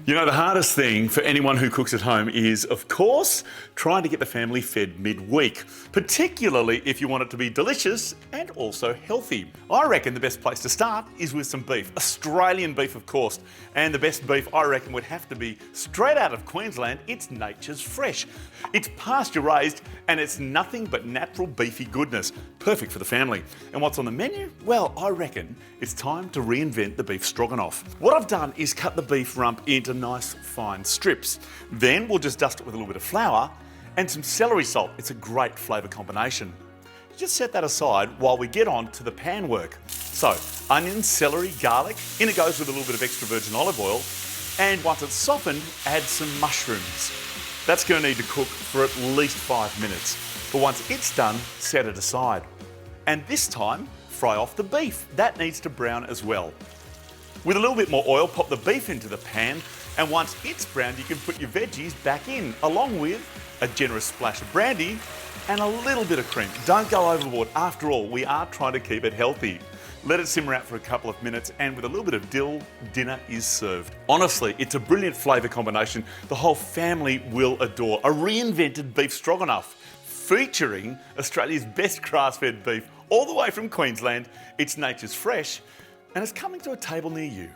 You know, the hardest thing for anyone who cooks at home is, of course, trying to get the family fed midweek, particularly if you want it to be delicious and also healthy. I reckon the best place to start is with some beef, Australian beef of course, and the best beef I reckon would have to be straight out of Queensland. It's nature's fresh. It's pasture raised and it's nothing but natural beefy goodness, perfect for the family. And what's on the menu? Well, I reckon it's time to reinvent the beef stroganoff. What I've done is cut the beef rump into nice fine strips. Then we'll just dust it with a little bit of flour and some celery salt. It's a great flavour combination. Just set that aside while we get on to the pan work. So, onions, celery, garlic, in it goes with a little bit of extra virgin olive oil, and once it's softened, add some mushrooms. That's going to need to cook for at least 5 minutes, but once it's done, set it aside. And this time, fry off the beef. That needs to brown as well. With a little bit more oil, pop the beef into the pan, and once it's browned, you can put your veggies back in, along with a generous splash of brandy and a little bit of cream. Don't go overboard. After all, we are trying to keep it healthy. Let it simmer out for a couple of minutes, and with a little bit of dill, dinner is served. Honestly, it's a brilliant flavour combination the whole family will adore. A reinvented beef stroganoff featuring Australia's best grass-fed beef all the way from Queensland. It's nature's fresh, and it's coming to a table near you.